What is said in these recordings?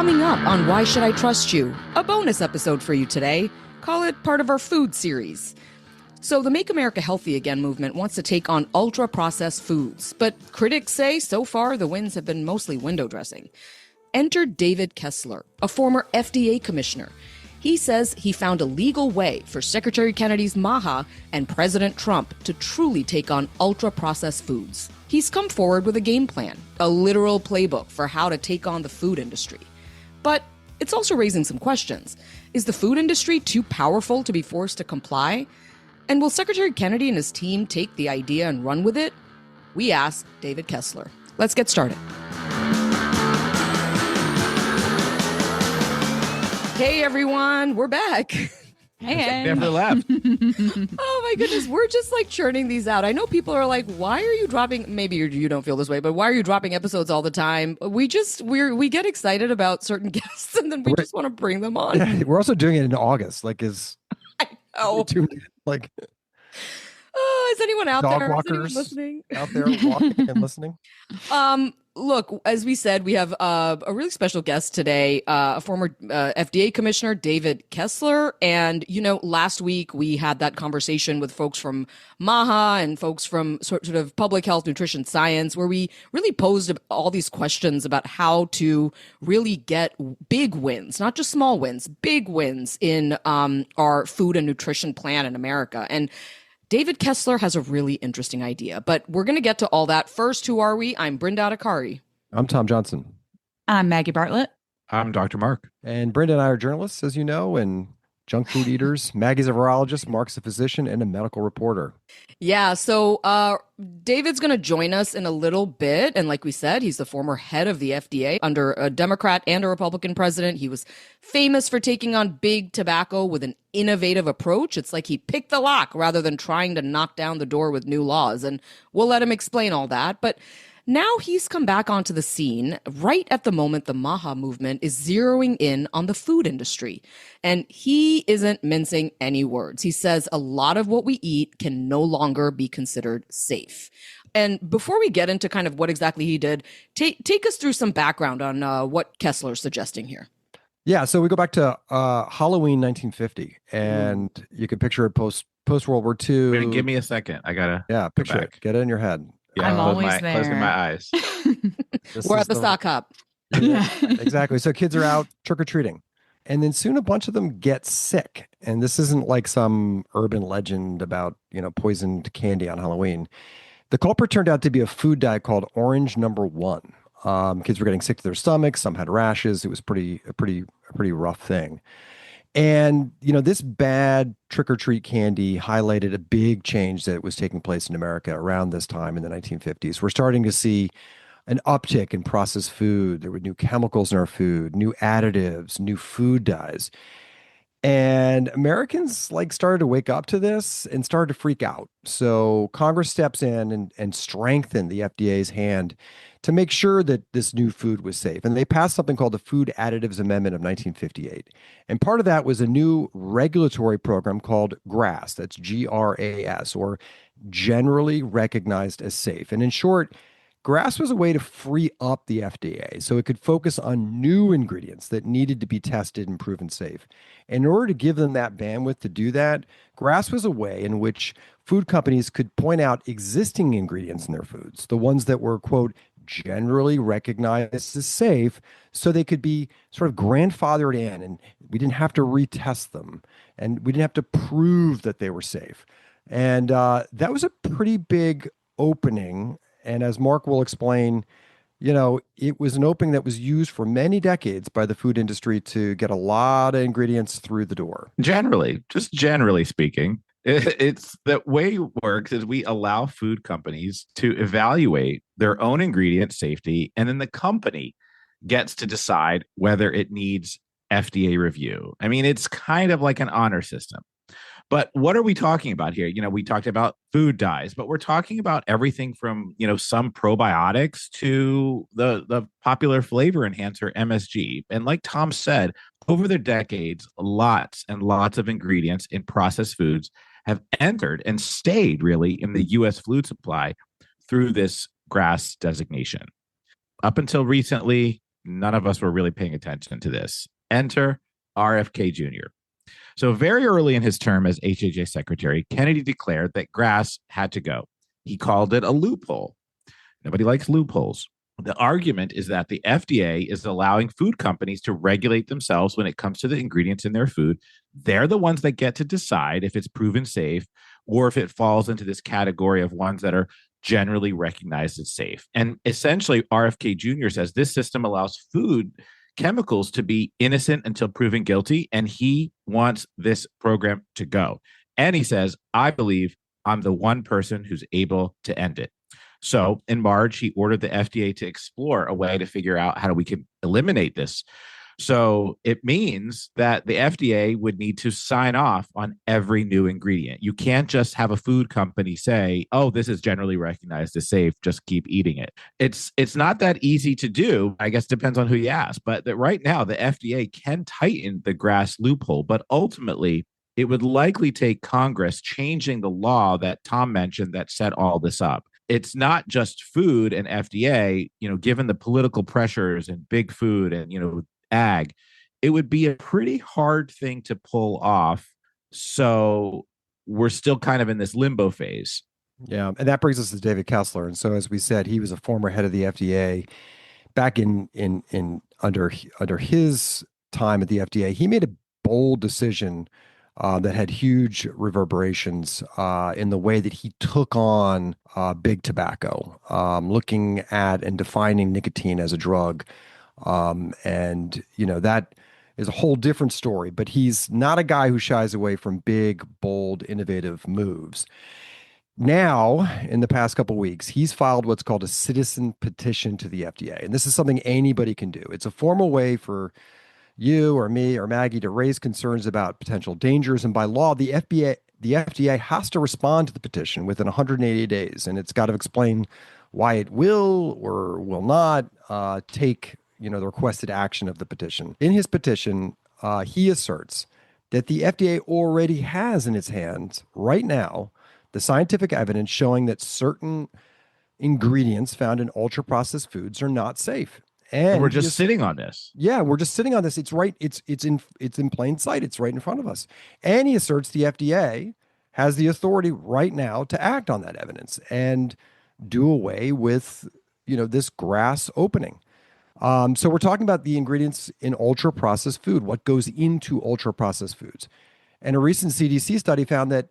Coming up on Why Should I Trust You? A bonus episode for you today. Call it part of our food series. So the Make America Healthy Again movement wants to take on ultra-processed foods, but critics say so far the wins have been mostly window dressing. Enter David Kessler, a former FDA commissioner. He says he found a legal way for Secretary Kennedy's MAHA and President Trump to truly take on ultra-processed foods. He's come forward with a game plan, a literal playbook for how to take on the food industry. But it's also raising some questions. Is the food industry too powerful to be forced to comply? And will Secretary Kennedy and his team take the idea and run with it? We asked David Kessler. Let's get started. Hey, everyone. We're back. Hey, never left. Oh, my goodness. We're just like churning these out. I know people are like, why are you dropping? Maybe you don't feel this way, but why are you dropping episodes all the time? We get excited about certain guests and then we just want to bring them on. Yeah, we're also doing it in August. Oh, is anyone out dog there? walkers Is anyone listening? out there walking and listening? Look, as we said, we have a really special guest today, a former FDA commissioner, David Kessler. And, last week we had that conversation with folks from MAHA and folks from sort of public health, nutrition science, where we really posed all these questions about how to really get big wins, not just small wins, big wins in our food and nutrition plan in America. And David Kessler has a really interesting idea, but we're going to get to all that. First, who are we? I'm Brenda Adhikari. I'm Tom Johnson. I'm Maggie Bartlett. I'm Dr. Mark. And Brenda and I are journalists, as you know, and junk food eaters. Maggie's a virologist, Mark's a physician, and a medical reporter. Yeah, so David's going to join us in a little bit. And like we said, he's the former head of the FDA under a Democrat and a Republican president. He was famous for taking on big tobacco with an innovative approach. It's like he picked the lock rather than trying to knock down the door with new laws. And we'll let him explain all that. But now he's come back onto the scene right at the moment the MAHA movement is zeroing in on the food industry. And he isn't mincing any words. He says a lot of what we eat can no longer be considered safe. And before we get into kind of what exactly he did, take us through some background on what Kessler's suggesting here. Yeah, so we go back to Halloween 1950, and you can picture it post World War II. Wait, give me a second. I gotta picture it. Get it in your head. Yeah, I'm always there. Closing my eyes. We're at the sock hop. Yeah, exactly. So kids are out trick-or-treating. And then soon a bunch of them get sick. And this isn't like some urban legend about, poisoned candy on Halloween. The culprit turned out to be a food dye called Orange Number 1. Kids were getting sick to their stomachs. Some had rashes. It was a pretty rough thing. And, this bad trick-or-treat candy highlighted a big change that was taking place in America around this time in the 1950s. We're starting to see an uptick in processed food. There were new chemicals in our food, new additives, new food dyes. And Americans started to wake up to this and started to freak out. So Congress steps in and strengthened the FDA's hand to make sure that this new food was safe. And they passed something called the Food Additives Amendment of 1958. And part of that was a new regulatory program called GRAS, that's GRAS, or Generally Recognized as Safe. And in short, GRAS was a way to free up the FDA so it could focus on new ingredients that needed to be tested and proven safe. In order to give them that bandwidth to do that, GRAS was a way in which food companies could point out existing ingredients in their foods, the ones that were, quote, generally recognized as safe, so they could be sort of grandfathered in, and we didn't have to retest them, and we didn't have to prove that they were safe. And that was a pretty big opening. And as Mark will explain, it was an opening that was used for many decades by the food industry to get a lot of ingredients through the door. Generally speaking, it's the way it works is we allow food companies to evaluate their own ingredient safety, and then the company gets to decide whether it needs FDA review. I mean, it's kind of like an honor system. But what are we talking about here? We talked about food dyes, but we're talking about everything from, some probiotics to the popular flavor enhancer MSG. And like Tom said, over the decades, lots and lots of ingredients in processed foods have entered and stayed really in the U.S. food supply through this GRAS designation. Up until recently, none of us were really paying attention to this. Enter RFK Jr. So very early in his term as HHS secretary, Kennedy declared that grass had to go. He called it a loophole. Nobody likes loopholes. The argument is that the FDA is allowing food companies to regulate themselves when it comes to the ingredients in their food. They're the ones that get to decide if it's proven safe or if it falls into this category of ones that are generally recognized as safe. And essentially, RFK Jr. says this system allows food chemicals to be innocent until proven guilty, and he wants this program to go. And he says, I believe I'm the one person who's able to end it. So in March, he ordered the FDA to explore a way to figure out how we can eliminate this. So it means that the FDA would need to sign off on every new ingredient. You can't just have a food company say, oh, this is generally recognized as safe, just keep eating it. It's not that easy to do. I guess it depends on who you ask. But that right now, the FDA can tighten the grass loophole, but ultimately, it would likely take Congress changing the law that Tom mentioned that set all this up. It's not just food and FDA, given the political pressures and big food and, ag, it would be a pretty hard thing to pull off. So we're still kind of in this limbo phase. Yeah. And that brings us to David Kessler. And so, as we said, he was a former head of the FDA back in under his time at the FDA. He made a bold decision that had huge reverberations in the way that he took on big tobacco, looking at and defining nicotine as a drug. That is a whole different story, but he's not a guy who shies away from big, bold, innovative moves. Now, in the past couple of weeks, he's filed what's called a citizen petition to the FDA. And this is something anybody can do. It's a formal way for you or me or Maggie to raise concerns about potential dangers. And by law, the FDA has to respond to the petition within 180 days. And it's got to explain why it will or will not take the requested action of the petition. In his petition, he asserts that the FDA already has in its hands right now the scientific evidence showing that certain ingredients found in ultra-processed foods are not safe. And we're just sitting on this. Yeah, we're just sitting on this. It's right. It's in plain sight. It's right in front of us. And he asserts the FDA has the authority right now to act on that evidence and do away with this grass opening. So we're talking about the ingredients in ultra-processed food, what goes into ultra-processed foods. And a recent CDC study found that,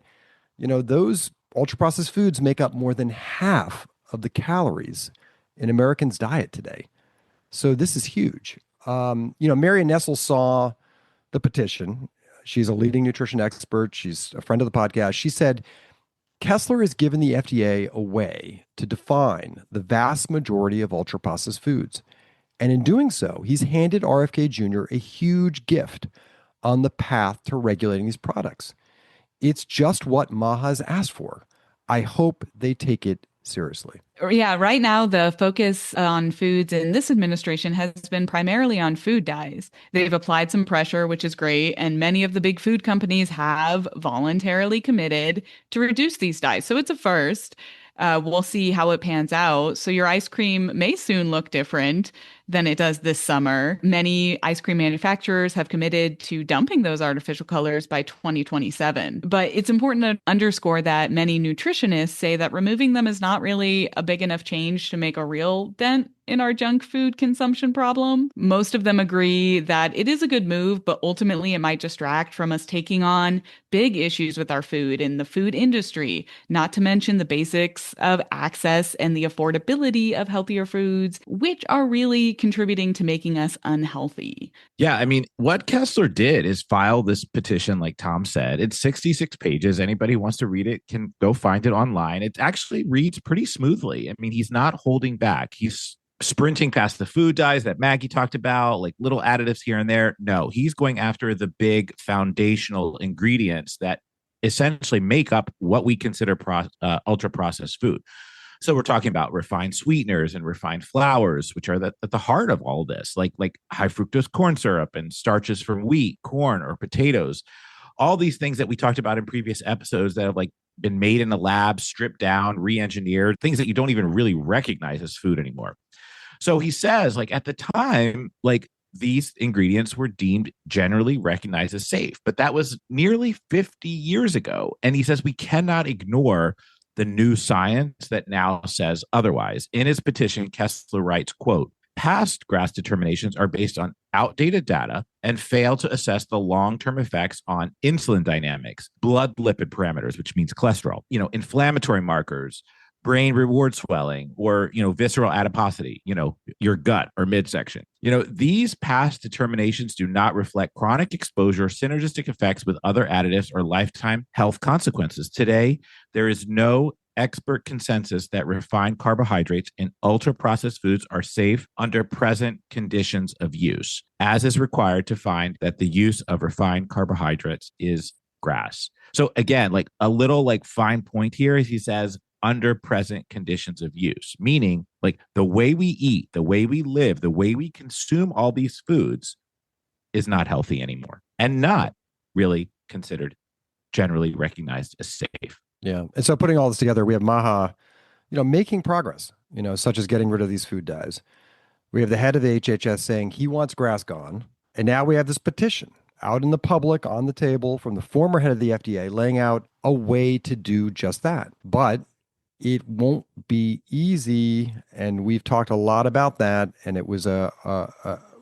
those ultra-processed foods make up more than half of the calories in Americans' diet today. So this is huge. Marion Nessel saw the petition. She's a leading nutrition expert. She's a friend of the podcast. She said, Kessler has given the FDA a way to define the vast majority of ultra-processed foods. And in doing so, he's handed RFK Jr. a huge gift on the path to regulating these products. It's just what MAHA has asked for. I hope they take it seriously. Yeah, right now the focus on foods in this administration has been primarily on food dyes. They've applied some pressure, which is great, and many of the big food companies have voluntarily committed to reduce these dyes. So it's a first. We'll see how it pans out. So your ice cream may soon look different than it does this summer. Many ice cream manufacturers have committed to dumping those artificial colors by 2027. But it's important to underscore that many nutritionists say that removing them is not really a big enough change to make a real dent in our junk food consumption problem. Most of them agree that it is a good move, but ultimately it might distract from us taking on big issues with our food and the food industry, not to mention the basics of access and the affordability of healthier foods, which are really contributing to making us unhealthy. Yeah, I mean, what Kessler did is file this petition, like Tom said. It's 66 pages. Anybody who wants to read it can go find it online. It actually reads pretty smoothly. I mean, he's not holding back. He's sprinting past the food dyes that Maggie talked about, like little additives here and there. No, he's going after the big foundational ingredients that essentially make up what we consider ultra processed food. So we're talking about refined sweeteners and refined flours, which are at the heart of all this, like high fructose corn syrup and starches from wheat, corn, or potatoes. All these things that we talked about in previous episodes that have been made in a lab, stripped down, re-engineered, things that you don't even really recognize as food anymore. So he says, like, at the time, like, these ingredients were deemed generally recognized as safe, but that was nearly 50 years ago. And he says we cannot ignore the new science that now says otherwise. In his petition, Kessler writes, quote, past GRAS determinations are based on outdated data and fail to assess the long-term effects on insulin dynamics, blood lipid parameters, which means cholesterol, inflammatory markers, brain reward swelling, or, visceral adiposity, your gut or midsection. These past determinations do not reflect chronic exposure, synergistic effects with other additives, or lifetime health consequences. Today, there is no expert consensus that refined carbohydrates in ultra-processed foods are safe under present conditions of use, as is required to find that the use of refined carbohydrates is GRAS. So again, like a little like fine point here is he says, under present conditions of use, meaning like the way we eat, the way we live, the way we consume all these foods is not healthy anymore and not really considered generally recognized as safe. Yeah. And so putting all this together, we have MAHA, making progress, such as getting rid of these food dyes. We have the head of the HHS saying he wants GRAS gone. And now we have this petition out in the public on the table from the former head of the FDA laying out a way to do just that. But it won't be easy. And we've talked a lot about that. And it was a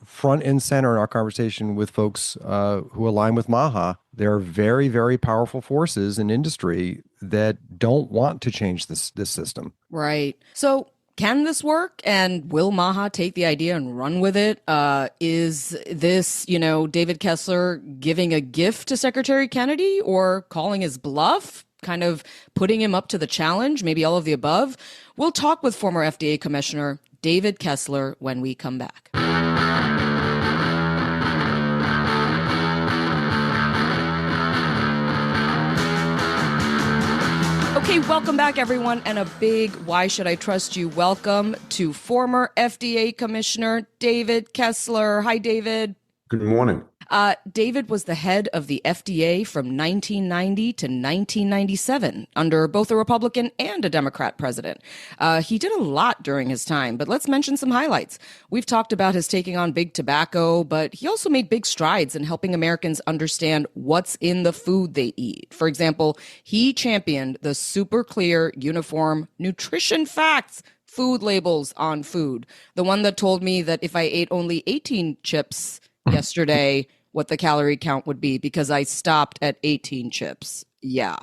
front and center in our conversation with folks who align with MAHA. There are very, very powerful forces in industry that don't want to change this system. Right. So can this work? And will MAHA take the idea and run with it? Is this, David Kessler giving a gift to Secretary Kennedy or calling his bluff? Kind of putting him up to the challenge, maybe all of the above? We'll talk with former FDA Commissioner David Kessler when we come back. Okay, welcome back, everyone, and a big Why Should I Trust You? Welcome to former FDA Commissioner David Kessler. Hi, David. Good morning. David was the head of the FDA from 1990 to 1997 under both a Republican and a Democrat president. He did a lot during his time, but let's mention some highlights. We've talked about his taking on big tobacco, but he also made big strides in helping Americans understand what's in the food they eat. For example, he championed the super clear, uniform nutrition facts food labels on food. The one that told me that if I ate only 18 chips yesterday, what the calorie count would be because I stopped at 18 chips. Yeah.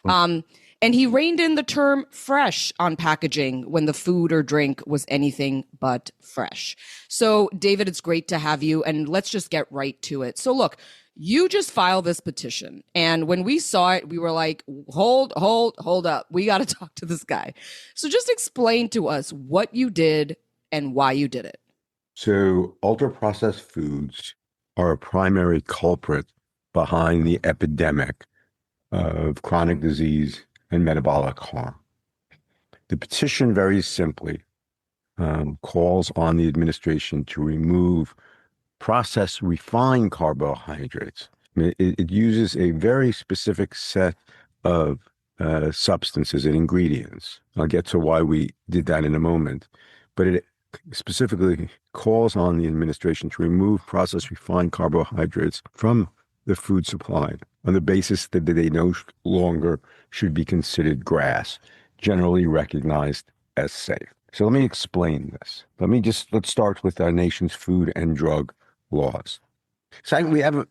And he reined in the term fresh on packaging when the food or drink was anything but fresh. So, David, it's great to have you. And let's just get right to it. So, look, you just filed this petition. And when we saw it, we were like, hold up. We got to talk to this guy. So just explain to us what you did and why you did it. So ultra-processed foods are a primary culprit behind the epidemic of chronic disease and metabolic harm. The petition very simply calls on the administration to remove processed refined carbohydrates. I mean, it uses a very specific set of substances and ingredients. I'll get to why we did that in a moment, but it specifically calls on the administration to remove processed refined carbohydrates from the food supply on the basis that they no longer should be considered GRAS, generally recognized as safe. So let me explain this. Let's start with our nation's food and drug laws. So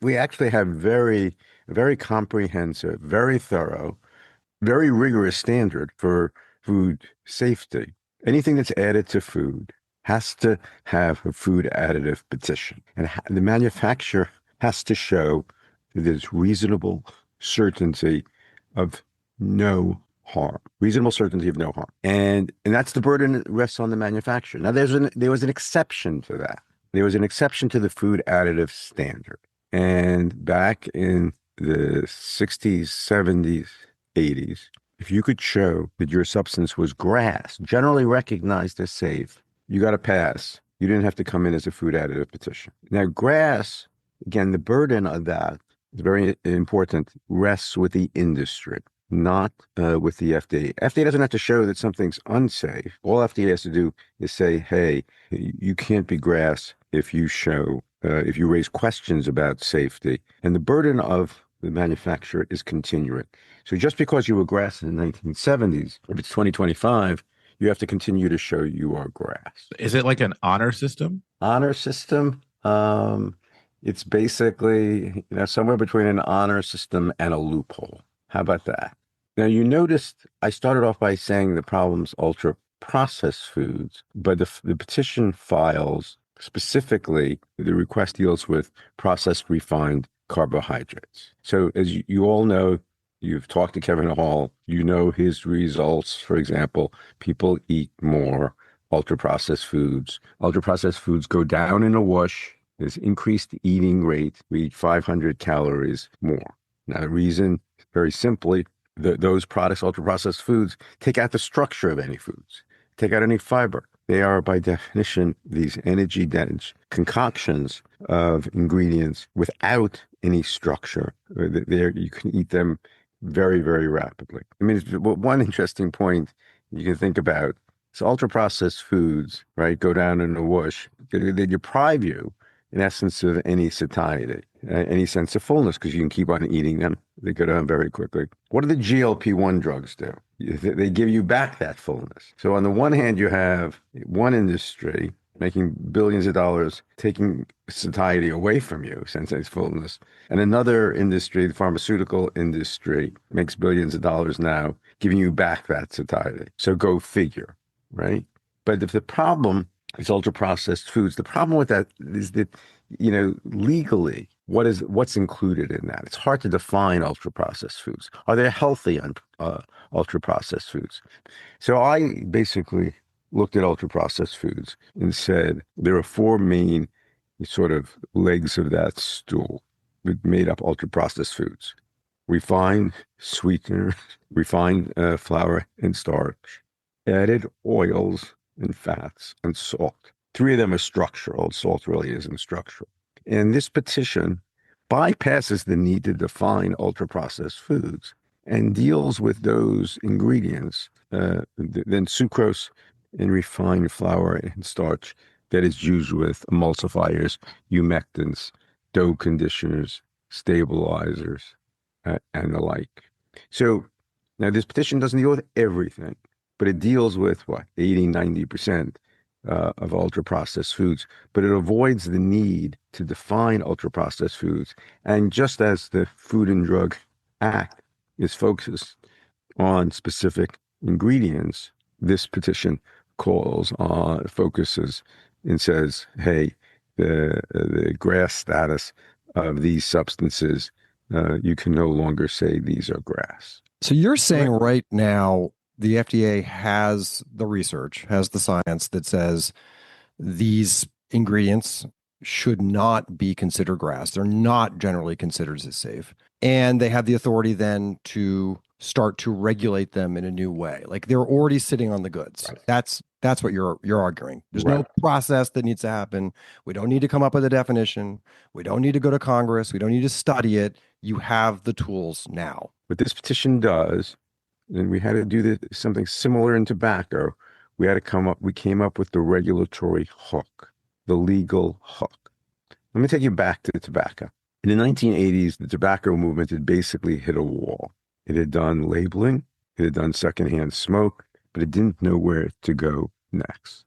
we actually have very comprehensive, very thorough, very rigorous standard for food safety. Anything that's added to food has to have a food additive petition. And the manufacturer has to show that there's reasonable certainty of no harm. Reasonable certainty of no harm. And that's the burden that rests on the manufacturer. Now, there was an exception to that. There was an exception to the food additive standard. And back in the 60s, 70s, 80s, if you could show that your substance was GRAS, generally recognized as safe, you got a pass. You didn't have to come in as a food additive petition. Now, GRAS, again, the burden of that is very important, rests with the industry. not with the FDA. FDA doesn't have to show that something's unsafe. All FDA has to do is say, hey, you can't be grass if you show, if you raise questions about safety. And the burden of the manufacturer is continuing. So just because you were grass in the 1970s, if it's 2025, you have to continue to show you are grass. Is it like an honor system? Honor system, it's basically, somewhere between an honor system and a loophole. How about that? Now, you noticed I started off by saying the problem's ultra processed foods, but the petition files specifically, the request deals with processed refined carbohydrates. So as you all know, you've talked to Kevin Hall, you know his results. For example, people eat more ultra processed foods. Ultra processed foods go down in a wash. There's increased eating rate. We eat 500 calories more. Now, the reason, very simply, those products, ultra-processed foods, take out the structure of any foods, take out any fiber. They are, by definition, these energy-dense concoctions of ingredients without any structure. You can eat them very, very rapidly. I mean, one interesting point you can think about is ultra-processed foods, right, go down in a wash. They deprive you, in essence, of any satiety, any sense of fullness, because you can keep on eating them. They go down very quickly. What do the GLP-1 drugs do? They give you back that fullness. So on the one hand, you have one industry making billions of dollars, taking satiety away from you, sense of fullness. And another industry, the pharmaceutical industry, makes billions of dollars now, giving you back that satiety. So go figure, right? But if the problem is ultra-processed foods, the problem with that is that, legally, what's included in that? It's hard to define ultra-processed foods. Are there healthy ultra-processed foods? So I basically looked at ultra-processed foods and said there are four main sort of legs of that stool that made up ultra-processed foods: refined sweeteners, refined flour and starch, added oils and fats, and salt. Three of them are structural. Salt really isn't structural. And this petition bypasses the need to define ultra-processed foods and deals with those ingredients, then sucrose and refined flour and starch that is used with emulsifiers, humectants, dough conditioners, stabilizers, and the like. So now this petition doesn't deal with everything, but it deals with 80, 90% of ultra-processed foods, but it avoids the need to define ultra-processed foods. And just as the Food and Drug Act is focused on specific ingredients, this petition focuses and says, hey, the GRAS status of these substances, you can no longer say these are GRAS. So you're saying right now the FDA has the research, has the science that says these ingredients should not be considered GRAS. They're not generally considered as safe. And they have the authority then to start to regulate them in a new way. Like they're already sitting on the goods. Right. That's what you're arguing. There's no process that needs to happen. We don't need to come up with a definition. We don't need to go to Congress. We don't need to study it. You have the tools now. What this petition does, and we had to do something similar in tobacco, we came up with the regulatory hook, the legal hook. Let me take you back to tobacco. In the 1980s, the tobacco movement had basically hit a wall. It had done labeling, it had done secondhand smoke, but it didn't know where to go next.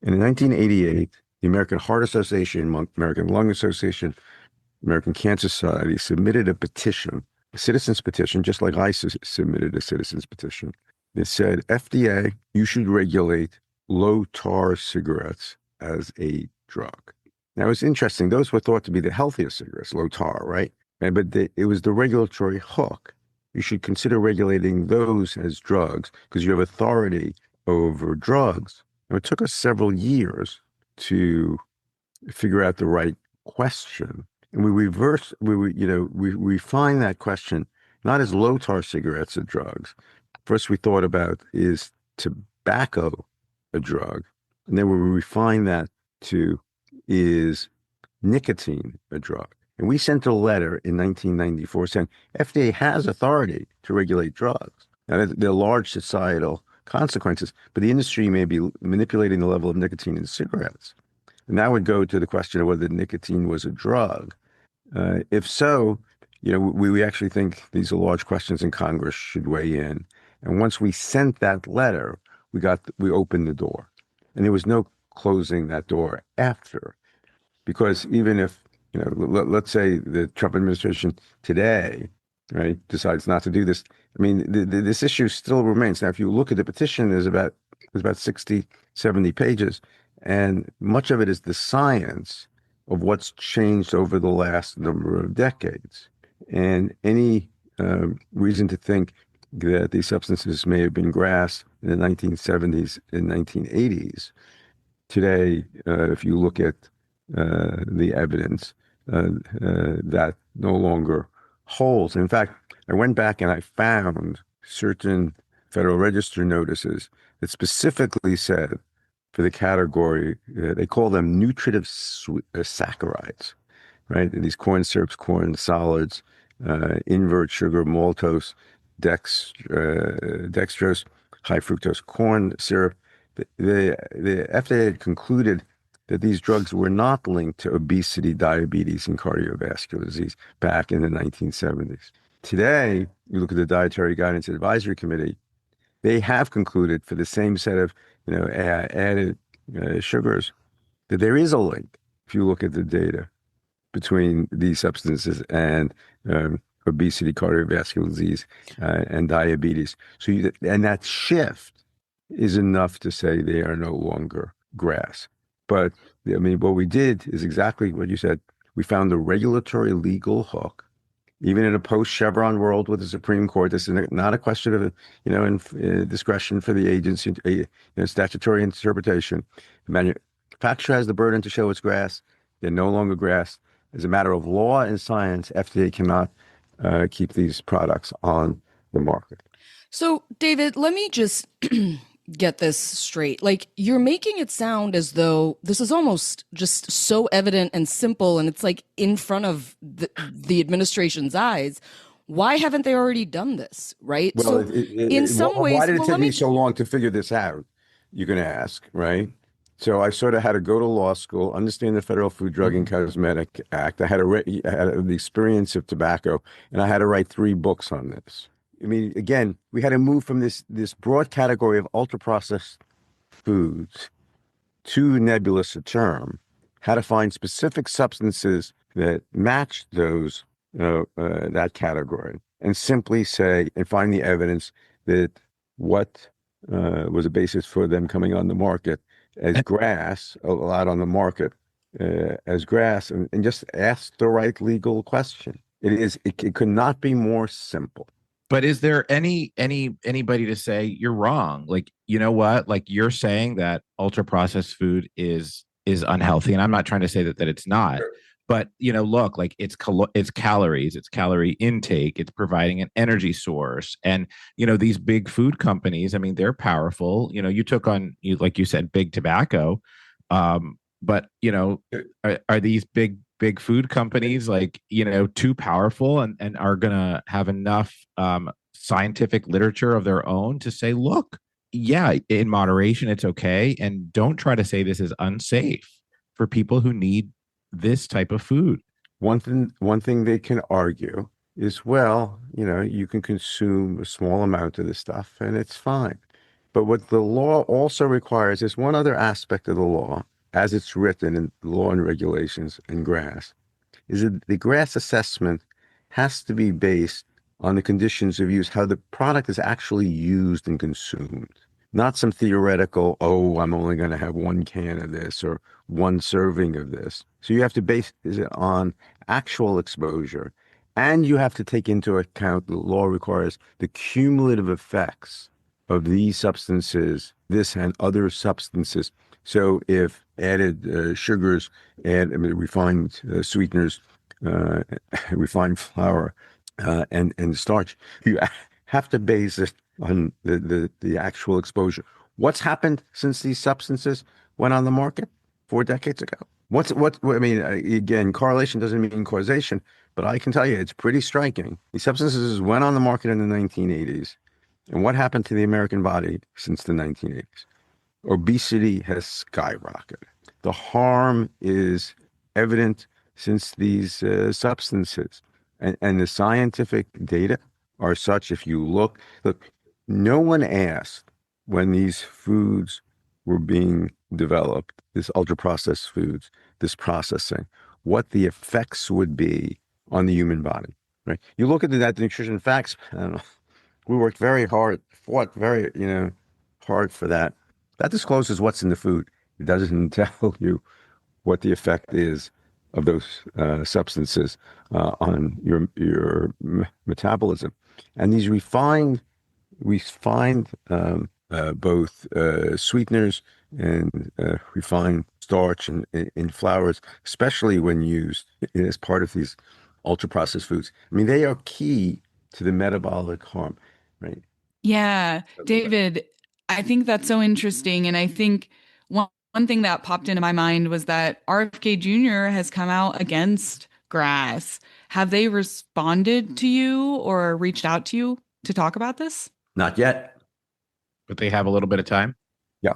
And in 1988, the American Heart Association, American Lung Association, American Cancer Society submitted a petition, a citizen's petition, just like I submitted a citizen's petition. It said, FDA, you should regulate low tar cigarettes as a drug. Now, it's interesting. Those were thought to be the healthiest cigarettes, low tar, right? But it was the regulatory hook. You should consider regulating those as drugs because you have authority over drugs. And it took us several years to figure out the right question. And we refined that question, not as low tar cigarettes are drugs. First, we thought about, is tobacco a drug? And then we refined that to, is nicotine a drug? And we sent a letter in 1994 saying FDA has authority to regulate drugs. Now, there are large societal consequences, but the industry may be manipulating the level of nicotine in cigarettes. And that would go to the question of whether nicotine was a drug. If so, we actually think these are large questions and Congress should weigh in. And once we sent that letter, we opened the door. And there was no closing that door after. Because even if, let's say the Trump administration today, right, decides not to do this, I mean, this issue still remains. Now, if you look at the petition, there's about 60, 70 pages, and much of it is the science of what's changed over the last number of decades. And any reason to think that these substances may have been grass in the 1970s and 1980s, today, if you look at the evidence, that no longer holds. In fact, I went back and I found certain Federal Register notices that specifically said for the category, they call them nutritive saccharides, right? These corn syrups, corn solids, invert sugar, maltose, dextrose, high fructose corn syrup. The FDA had concluded that these drugs were not linked to obesity, diabetes, and cardiovascular disease back in the 1970s. Today, you look at the Dietary Guidance Advisory Committee, they have concluded for the same set of added sugars that there is a link, if you look at the data, between these substances and obesity, cardiovascular disease, and diabetes. And that shift is enough to say they are no longer grass. But I mean, what we did is exactly what you said. We found a regulatory legal hook, even in a post-Chevron world with the Supreme Court. This is not a question of, discretion for the agency, statutory interpretation. The manufacturer has the burden to show it's grass. They're no longer grass. As a matter of law and science, FDA cannot keep these products on the market. So, David, let me just get this straight. Like, you're making it sound as though this is almost just so evident and simple, and it's like in front of the administration's eyes. Why haven't they already done this, right? Well, so in some ways, why did it take me so long to figure this out? You're going to ask, right? So I sort of had to go to law school, understand the Federal Food, Drug, and Cosmetic Act. I had the experience of tobacco, and I had to write 3 books on this. I mean, again, we had to move from this broad category of ultra-processed foods to nebulous a term, how to find specific substances that match those that category, and simply say and find the evidence that what was a basis for them coming on the market as grass, allowed on the market as grass, and just ask the right legal question. It could not be more simple. But is there anybody to say you're wrong? Like, you know what? Like, you're saying that ultra processed food is unhealthy, and I'm not trying to say that it's not. Sure. But look, like it's calories, it's calorie intake, it's providing an energy source, and these big food companies. I mean, they're powerful. You took on, like you said, big tobacco, but are these big food companies like too powerful and are gonna have enough scientific literature of their own to say, look, yeah, in moderation it's okay, and don't try to say this is unsafe for people who need this type of food. One thing they can argue is, well, you can consume a small amount of this stuff and it's fine. But what the law also requires is one other aspect of the law, as it's written in law and regulations in GRAS, is that the GRAS assessment has to be based on the conditions of use, how the product is actually used and consumed. Not some theoretical, I'm only going to have 1 can of this or 1 serving of this. So you have to base it on actual exposure, and you have to take into account, the law requires, the cumulative effects of these substances, this and other substances. So if added sugars, refined sweeteners, refined flour, and starch, you have to base it on the actual exposure. What's happened since these substances went on the market 4 decades ago? I mean, again, correlation doesn't mean causation, but I can tell you it's pretty striking. These substances went on the market in the 1980s. And what happened to the American body since the 1980s? Obesity has skyrocketed. The harm is evident since these substances. And the scientific data are such, if you look, no one asked when these foods were being developed, this ultra processed foods, this processing, what the effects would be on the human body, right? You look at the nutrition facts panel, we worked very hard, fought very, hard for that. That discloses what's in the food. It doesn't tell you what the effect is of those substances on your metabolism. And these we find both sweeteners and refined starch in flours, especially when used as part of these ultra processed foods. I mean, they are key to the metabolic harm, right? Yeah, David, I think that's so interesting. And I think one thing that popped into my mind was that RFK Jr. has come out against grass. Have they responded to you or reached out to you to talk about this? Not yet. But they have a little bit of time. Yeah,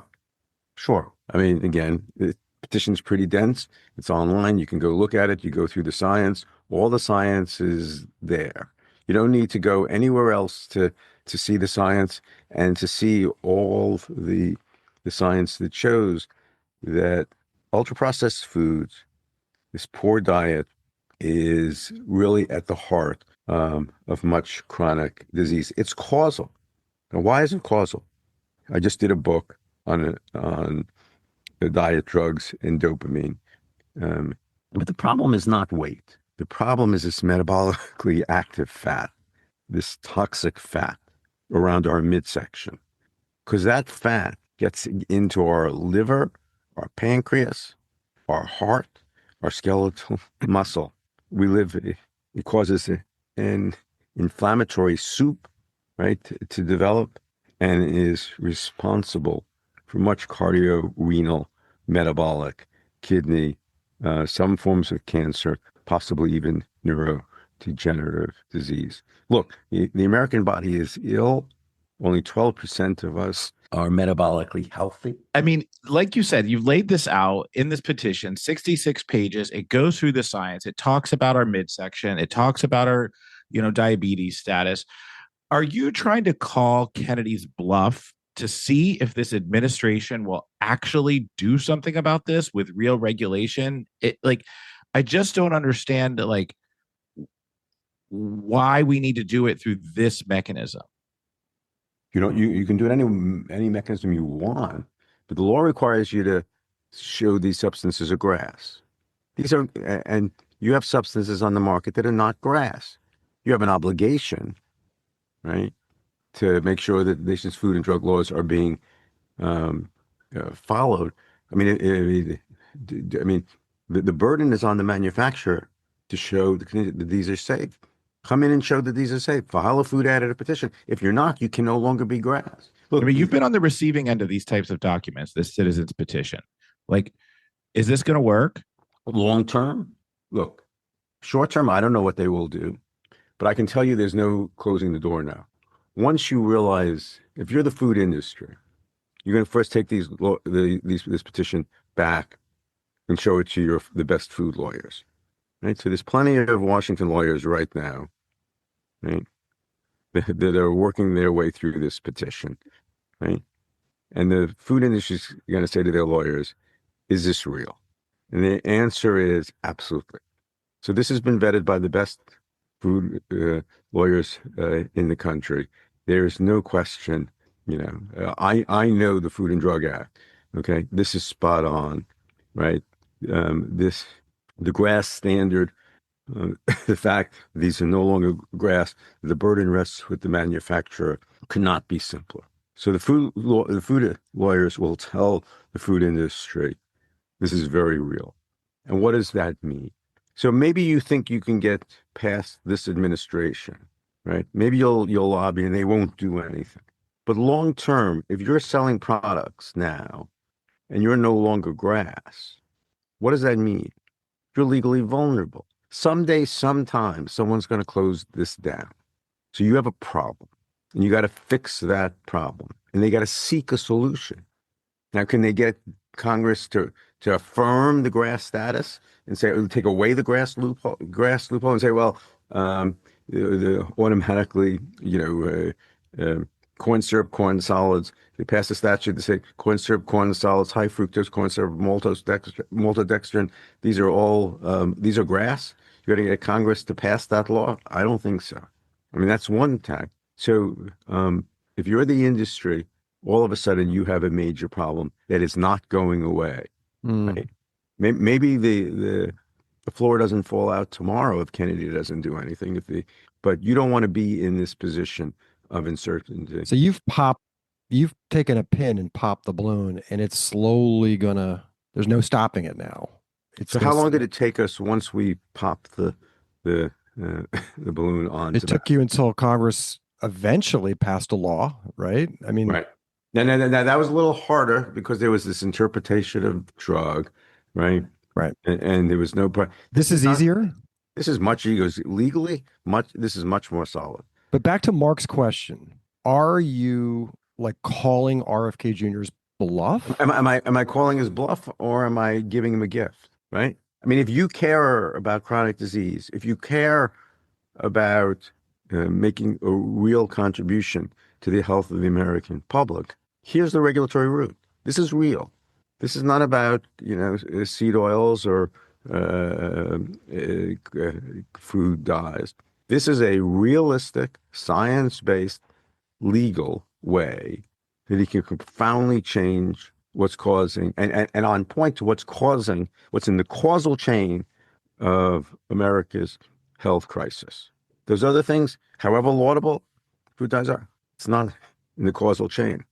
sure. I mean, again, the petition's pretty dense. It's online. You can go look at it. You go through the science. All the science is there. You don't need to go anywhere else to see the science and to see all the science that shows that ultra processed foods, this poor diet, is really at the heart of much chronic disease. It's causal. Now, why is it causal? I just did a book on the diet drugs and dopamine. But the problem is not weight. The problem is this metabolically active fat, this toxic fat around our midsection, because that fat gets into our liver, our pancreas, our heart, our skeletal muscle. It causes an inflammatory soup, right, to develop, and is responsible for much cardiorenal, metabolic, kidney, some forms of cancer, possibly even neurodegenerative disease. Look, the American body is ill. Only 12% of us are metabolically healthy. I mean, like you said, you've laid this out in this petition, 66 pages. It goes through the science. It talks about our midsection. It talks about our, diabetes status. Are you trying to call Kennedy's bluff to see if this administration will actually do something about this with real regulation? I just don't understand why we need to do it through this mechanism. You can do it any mechanism you want, but the law requires you to show these substances are grass. And you have substances on the market that are not grass. You have an obligation, right, to make sure that the nation's food and drug laws are being followed. I mean, the burden is on the manufacturer to show that these are safe. Come in and show that these are safe. File a food additive petition. If you're not, you can no longer be grass. Look, I mean, you've been on the receiving end of these types of documents, this citizens petition. Is this going to work? Long term? Look, short term, I don't know what they will do, but I can tell you there's no closing the door now. Once you realize, if you're the food industry, you're going to first take this petition back and show it to the best food lawyers, right? So there's plenty of Washington lawyers right now, right, that are working their way through this petition, right? And the food industry is going to say to their lawyers, is this real? And the answer is absolutely. So this has been vetted by the best food lawyers in the country. There's no question, I know the Food and Drug Act. Okay, this is spot on, right? The grass standard, the fact these are no longer grass, the burden rests with the manufacturer, could not be simpler. So the food lawyers will tell the food industry, this is very real. And what does that mean? So maybe you think you can get past this administration, right? Maybe you'll lobby and they won't do anything. But long term, if you're selling products now and you're no longer grass, What does that mean? You're legally vulnerable. Someday, sometime, someone's going to close this down. So you have a problem, and you got to fix that problem, and they got to seek a solution. Now, can they get Congress to affirm the grass status and say, take away the grass loophole, and say, well, the automatically, corn syrup, corn solids. They pass a statute to say corn syrup, corn solids, high fructose corn syrup, maltodextrin. These are all these are grass. You're going to get Congress to pass that law? I don't think so. I mean, that's one tack. So if you're the industry, all of a sudden you have a major problem that is not going away. Right? Maybe the floor doesn't fall out tomorrow if Kennedy doesn't do anything. But you don't want to be in this position of uncertainty. So you've taken a pin and popped the balloon, and it's slowly there's no stopping it now. So how long did it take us once we popped the balloon on? It took you until Congress eventually passed a law, right? I mean, right. Now, that was a little harder because there was this interpretation of drug, right? Right. And there was no. This is easier. This is much legally much. This is much more solid. But back to Mark's question: are you like calling RFK Jr.'s bluff? Am I calling his bluff, or am I giving him a gift? Right. I mean, if you care about chronic disease, if you care about making a real contribution to the health of the American public, here's the regulatory route. This is real. This is not about, seed oils or food dyes. This is a realistic, science-based, legal way that he can profoundly change what's causing, and on point to what's in the causal chain of America's health crisis. Those other things, however laudable food dyes are, it's not in the causal chain.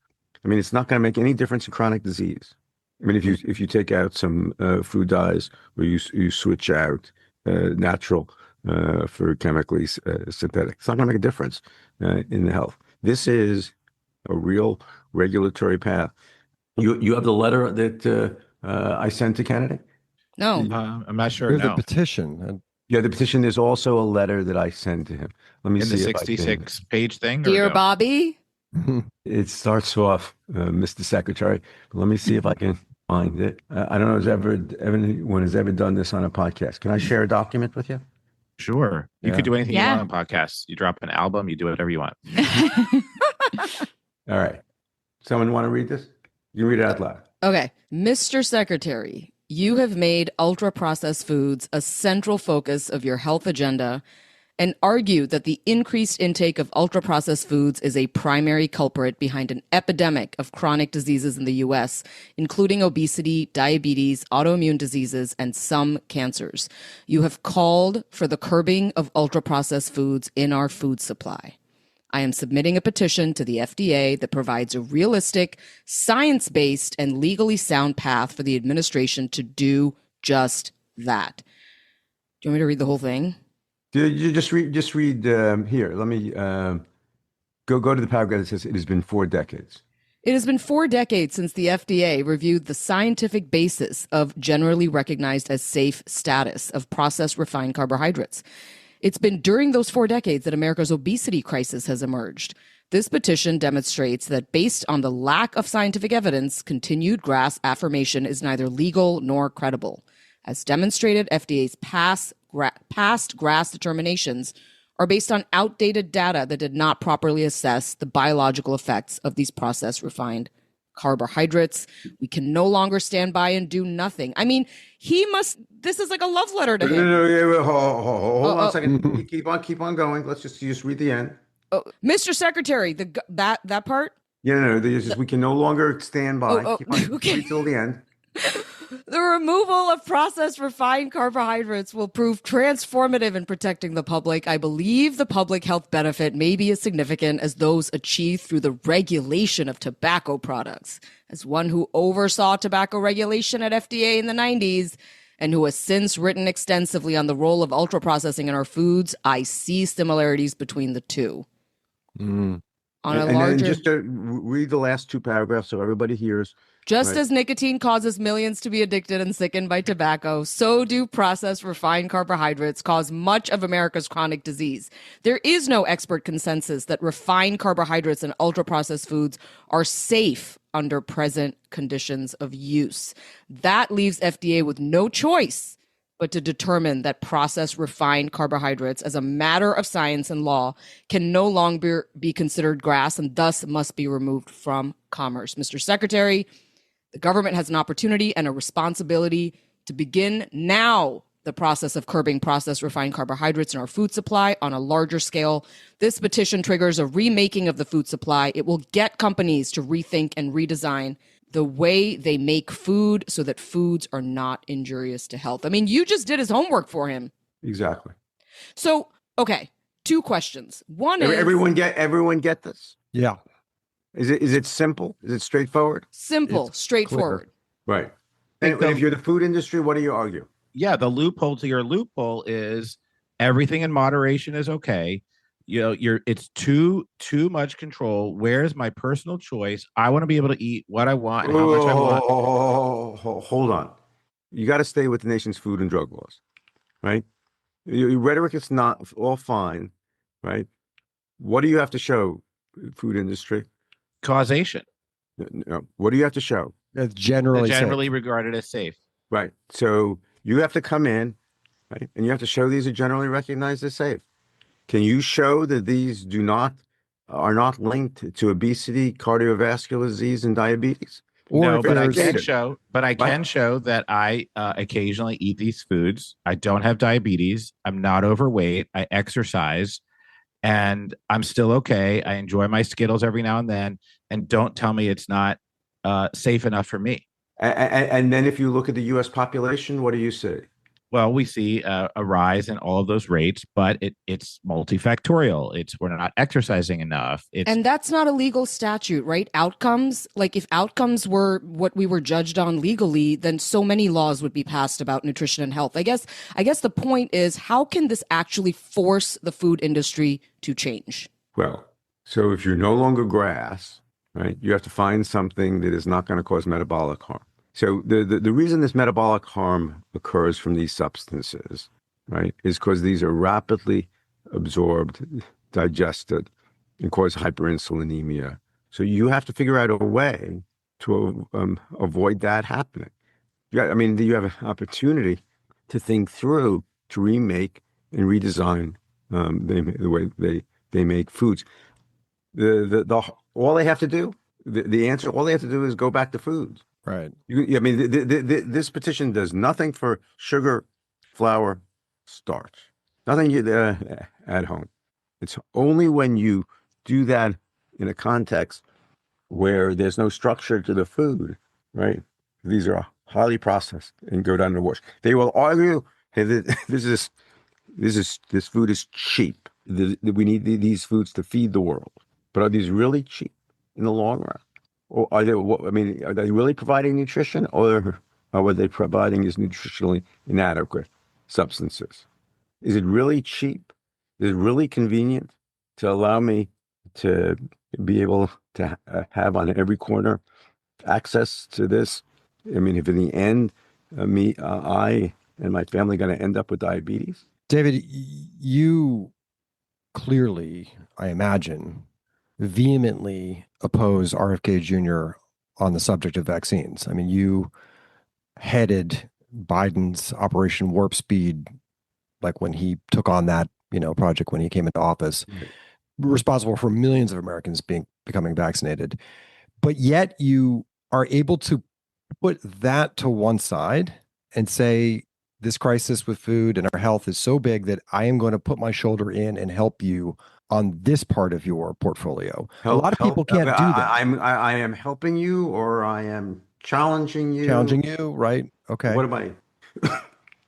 I mean, it's not going to make any difference in chronic disease. I mean, if you take out some food dyes, or you switch out natural for chemically synthetic, it's not going to make a difference in the health. This is a real regulatory path. You have the letter that I sent to Kennedy? No. I'm not sure. The petition. Yeah, the petition is also a letter that I sent to him. Let me see. In the 66-page thing? Dear Bobby? It starts off, Mr. Secretary. Let me see if I can find it. I don't know if anyone has ever done this on a podcast. Can I share a document with you? Sure. You could do anything you want on podcasts. You drop an album, you do whatever you want. All right. Someone want to read this? You read it out loud. Okay. Mr. Secretary, you have made ultra-processed foods a central focus of your health agenda and argue that the increased intake of ultra-processed foods is a primary culprit behind an epidemic of chronic diseases in the U.S., including obesity, diabetes, autoimmune diseases, and some cancers. You have called for the curbing of ultra-processed foods in our food supply. I am submitting a petition to the FDA that provides a realistic, science-based, and legally sound path for the administration to do just that. Do you want me to read the whole thing? You just read here. Let me go to the paragraph that says it has been 4 decades. It has been 4 decades since the FDA reviewed the scientific basis of generally recognized as safe status of processed refined carbohydrates. It's been during those 4 decades that America's obesity crisis has emerged. This petition demonstrates that based on the lack of scientific evidence, continued GRAS affirmation is neither legal nor credible. As demonstrated, FDA's past GRAS determinations are based on outdated data that did not properly assess the biological effects of these processed refined carbohydrates. We can no longer stand by and do nothing. I mean, this is like a love letter to him. No, hold on a second. Keep on going. Let's just read the end. Mr. Secretary, that part? Yeah, no, we can no longer stand by. Keep on, okay. read till the end. The removal of processed refined carbohydrates will prove transformative in protecting the public. I believe the public health benefit may be as significant as those achieved through the regulation of tobacco products. As one who oversaw tobacco regulation at FDA in the 90s and who has since written extensively on the role of ultra-processing in our foods, I see similarities between the two. on a And then larger. just to read the last two paragraphs so everybody hears. Just Right. as nicotine causes millions to be addicted and sickened by tobacco, so do processed refined carbohydrates cause much of America's chronic disease. There is no expert consensus that refined carbohydrates and ultra-processed foods are safe under present conditions of use. That leaves FDA with no choice but to determine that processed refined carbohydrates, as a matter of science and law, can no longer be considered GRAS and thus must be removed from commerce. Mr. Secretary, the government has an opportunity and a responsibility to begin now the process of curbing processed refined carbohydrates in our food supply on a larger scale. This petition triggers a remaking of the food supply. It will get companies to rethink and redesign the way they make food so that foods are not injurious to health. I mean, you just did his homework for him. Exactly. So, okay, two questions. One is Everyone get this? Yeah. Is it simple? Is it straightforward? simple, straightforward. Right. think And if you're the food industry, what do you argue? Yeah, the loophole to your loophole is everything in moderation is okay. It's too much control. Where's my personal choice? I want to be able to eat what I want and how much I want. Hold on. You got to stay with the nation's food and drug laws, right? Your rhetoric is not all fine, right? What do you have to show, food industry? Causation. No. What do you have to show? It's generally Generally safe. regarded as safe. Right. So you have to come in, right? And you have to show these are generally recognized as safe. Can you show that these are not linked to obesity, cardiovascular disease, and diabetes? Or No, if but I there's- can show that I occasionally eat these foods. I don't have diabetes. I'm not overweight. I exercise, and I'm still okay. I enjoy my Skittles every now and then. And don't tell me it's not safe enough for me. And then if you look at the U.S. population, what do you see? Well, we see a rise in all of those rates, but it's multifactorial. We're not exercising enough. And that's not a legal statute, right? Outcomes, like if outcomes were what we were judged on legally, then so many laws would be passed about nutrition and health. I guess the point is, how can this actually force the food industry to change? Well, so if you're no longer GRAS, right, you have to find something that is not going to cause metabolic harm. So the reason this metabolic harm occurs from these substances, right, is because these are rapidly absorbed, digested, and cause hyperinsulinemia. So you have to figure out a way to avoid that happening. Yeah, I mean, you have an opportunity to think through, to remake and redesign the way they make foods. All they have to do, the answer, all they have to do is go back to foods. Right. I mean, this petition does nothing for sugar, flour, starch, nothing at home. It's only when you do that in a context where there's no structure to the food, right? These are highly processed and go down the wash. They will argue, hey, this food is cheap. We need these foods to feed the world. But are these really cheap in the long run? Or are they really providing nutrition, or are they providing these nutritionally inadequate substances? Is it really cheap? Is it really convenient to allow me to be able to have on every corner access to this? I mean, if in the end, I and my family are going to end up with diabetes? David, you clearly, I imagine, vehemently oppose RFK Jr. on the subject of vaccines. I mean, you headed Biden's Operation Warp Speed, like when he took on that, project when he came into office, responsible for millions of Americans becoming vaccinated. But yet you are able to put that to one side and say, this crisis with food and our health is so big that I am going to put my shoulder in and help you on this part of your portfolio. A lot of people can't do that. I am helping you, or I am challenging you. Challenging you, right? Okay. What am I?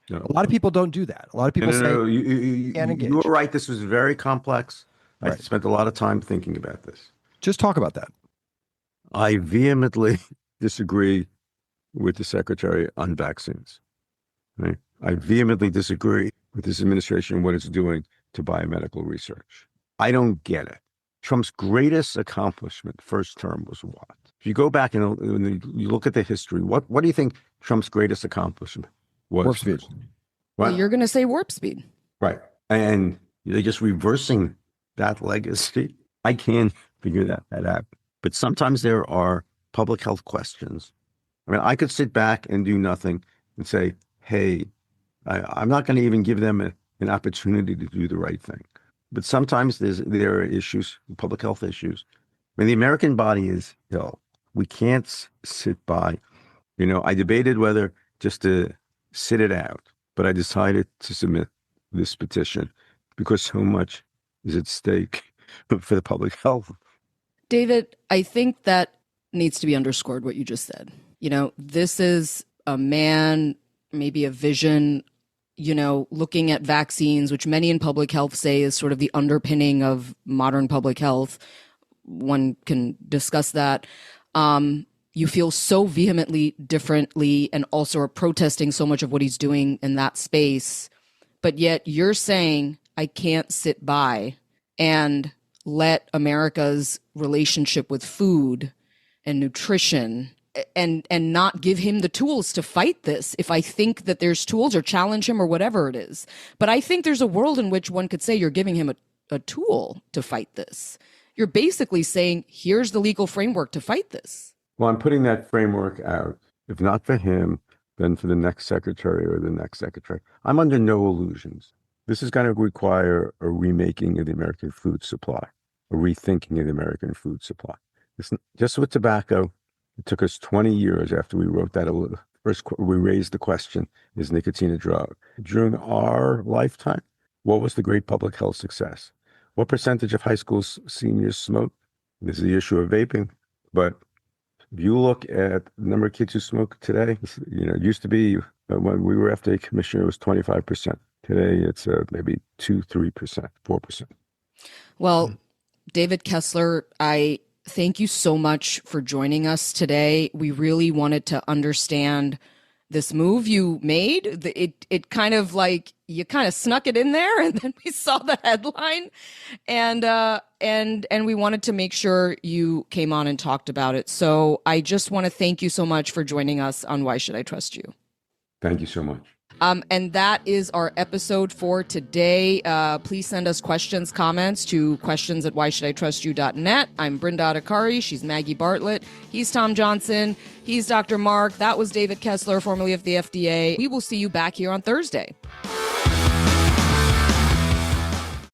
No. A lot of people don't do that. A lot of people say you can't engage. You were right. This was very complex. I Right. spent a lot of time thinking about this. Just talk about that. I vehemently disagree with the secretary on vaccines. Right? I vehemently disagree with this administration and what it's doing to biomedical research. I don't get it. Trump's greatest accomplishment, first term, was what? If you go back and you look at the history, what do you think Trump's greatest accomplishment was? Warp speed. Well, you're going to say warp speed. Right. And they're just reversing that legacy. I can't figure that out. But sometimes there are public health questions. I mean, I could sit back and do nothing and say, hey, I'm not going to even give them an opportunity to do the right thing. But sometimes there are issues, public health issues. I mean, the American body is ill. We can't sit by. I debated whether just to sit it out, but I decided to submit this petition because so much is at stake for the public health. David, I think that needs to be underscored what you just said. This is a man, maybe a vision, looking at vaccines, which many in public health say is sort of the underpinning of modern public health. One can discuss that. You feel so vehemently differently and also are protesting so much of what he's doing in that space. But yet you're saying, I can't sit by and let America's relationship with food and nutrition and not give him the tools to fight this if I think that there's tools, or challenge him or whatever it is. But I think there's a world in which one could say you're giving him a tool to fight this. You're basically saying, here's the legal framework to fight this. Well, I'm putting that framework out, if not for him, then for the next secretary or the next secretary. I'm under no illusions. This is going to require a remaking of the American food supply, a rethinking of the American food supply. Just with tobacco, it took us 20 years after we wrote that. First, we raised the question, is nicotine a drug? During our lifetime, what was the great public health success? What percentage of high school seniors smoke? This is the issue of vaping. But if you look at the number of kids who smoke today, it used to be when we were FDA commissioner, it was 25%. Today, it's maybe 2-3%, 4%. Well, David Kessler, I thank you so much for joining us today. We really wanted to understand this move you made. It kind of like you kind of snuck it in there, and then we saw the headline, and we wanted to make sure you came on and talked about it. So I just want to thank you so much for joining us on Why Should I Trust You? Thank you so much. And that is our episode for today. Please send us questions, comments to questions@whyshouldItrustYou.net. I'm Brenda Adhikari. She's Maggie Bartlett. He's Tom Johnson. He's Dr. Mark. That was David Kessler, formerly of the FDA. We will see you back here on Thursday.